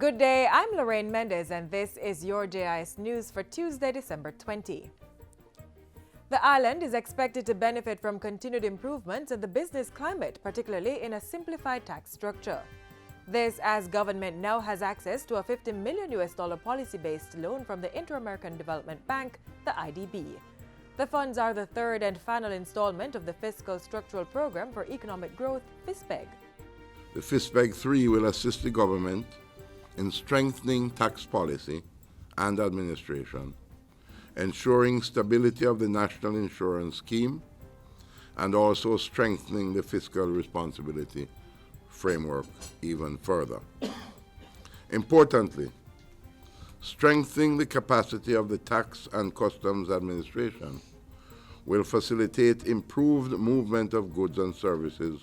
Good day, I'm Lorraine Mendez and this is your JIS News for Tuesday, December 20. The island is expected to benefit from continued improvements in the business climate, particularly in a simplified tax structure. This as government now has access to a $50 million policy-based loan from the Inter-American Development Bank, the IDB. The funds are the third and final installment of the Fiscal Structural Program for Economic Growth, FISPEG. The FISPEG 3 will assist the government in strengthening tax policy and administration, ensuring stability of the national insurance scheme, and also strengthening the fiscal responsibility framework even further. Importantly, strengthening the capacity of the Tax and Customs Administration will facilitate improved movement of goods and services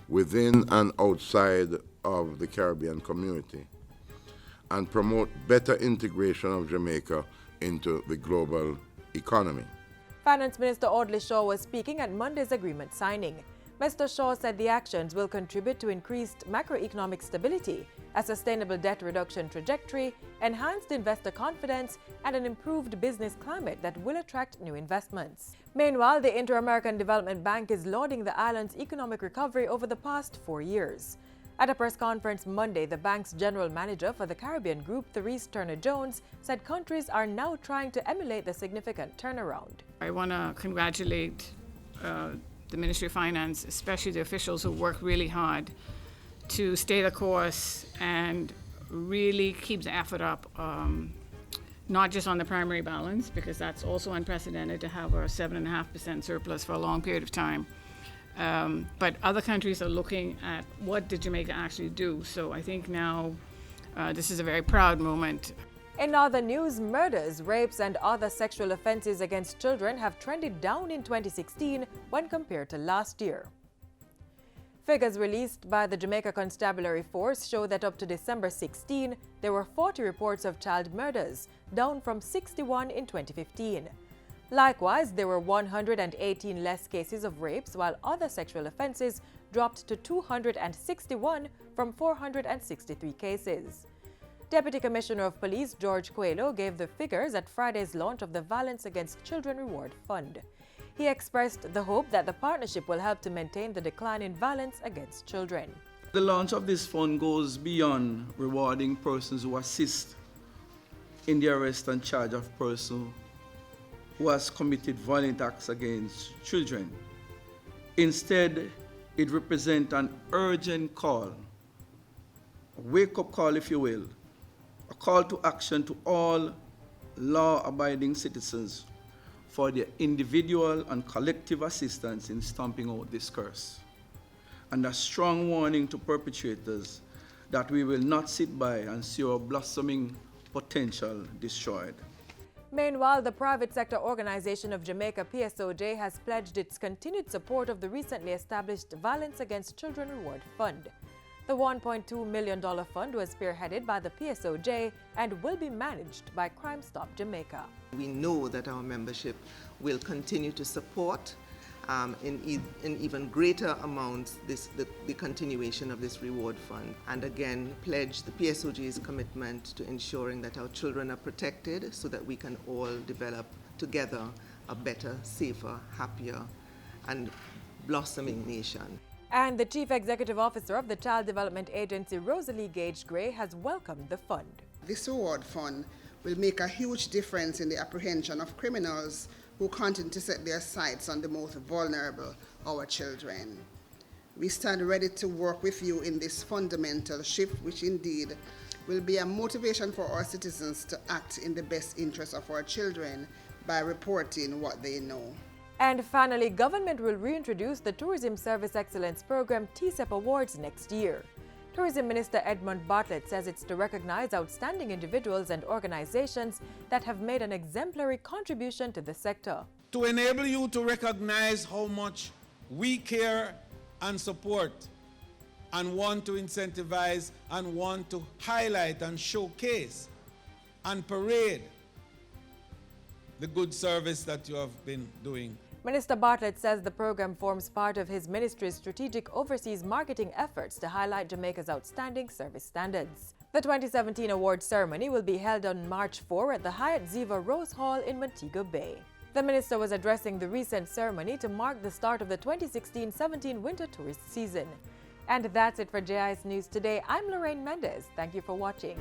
within and outside of the Caribbean community, and promote better integration of Jamaica into the global economy. Finance Minister Audley Shaw was speaking at Monday's agreement signing. Mr. Shaw said the actions will contribute to increased macroeconomic stability, a sustainable debt reduction trajectory, enhanced investor confidence, and an improved business climate that will attract new investments. Meanwhile, the Inter-American Development Bank is lauding the island's economic recovery over the past 4 years. At a press conference Monday, the bank's general manager for the Caribbean Group, Therese Turner-Jones, said countries are now trying to emulate the significant turnaround. I want to congratulate the Ministry of Finance, especially the officials who worked really hard to stay the course and really keep the effort up, not just on the primary balance, because that's also unprecedented to have a 7.5% surplus for a long period of time. But other countries are looking at what did Jamaica actually do. So I think now this is a very proud moment. In other news, murders, rapes, and other sexual offenses against children have trended down in 2016 when compared to last year. Figures released by the Jamaica Constabulary Force show that up to December 16, there were 40 reports of child murders, down from 61 in 2015. Likewise, there were 118 less cases of rapes, while other sexual offenses dropped to 261 from 463 cases. Deputy Commissioner of Police George Coelho gave the figures at Friday's launch of the Violence Against Children Reward Fund. He expressed the hope that the partnership will help to maintain the decline in violence against children. The launch of this fund goes beyond rewarding persons who assist in the arrest and charge of person who has committed violent acts against children. Instead, it represents an urgent call, a wake-up call, if you will, a call to action to all law-abiding citizens for their individual and collective assistance in stamping out this curse, and a strong warning to perpetrators that we will not sit by and see our blossoming potential destroyed. Meanwhile, the private sector organization of Jamaica, PSOJ, has pledged its continued support of the recently established Violence Against Children Reward Fund. The $1.2 million fund was spearheaded by the PSOJ and will be managed by Crime Stop Jamaica. We know that our membership will continue to support in even greater amounts the continuation of this reward fund, and again pledge the PSOJ's commitment to ensuring that our children are protected so that we can all develop together a better, safer, happier and blossoming nation. And the Chief Executive Officer of the Child Development Agency, Rosalie Gage-Gray, has welcomed the fund. This reward fund will make a huge difference in the apprehension of criminals who continue to set their sights on the most vulnerable, our children. We stand ready to work with you in this fundamental shift, which indeed will be a motivation for our citizens to act in the best interest of our children by reporting what they know. And finally, government will reintroduce the Tourism Service Excellence Program TCAP Awards next year. Tourism Minister Edmund Bartlett says it's to recognize outstanding individuals and organizations that have made an exemplary contribution to the sector. To enable you to recognize how much we care and support and want to incentivize and want to highlight and showcase and parade the good service that you have been doing. Minister Bartlett says the program forms part of his ministry's strategic overseas marketing efforts to highlight Jamaica's outstanding service standards. The 2017 awards ceremony will be held on March 4 at the Hyatt Ziva Rose Hall in Montego Bay. The minister was addressing the recent ceremony to mark the start of the 2016-17 winter tourist season. And that's it for JIS News Today. I'm Lorraine Mendez. Thank you for watching.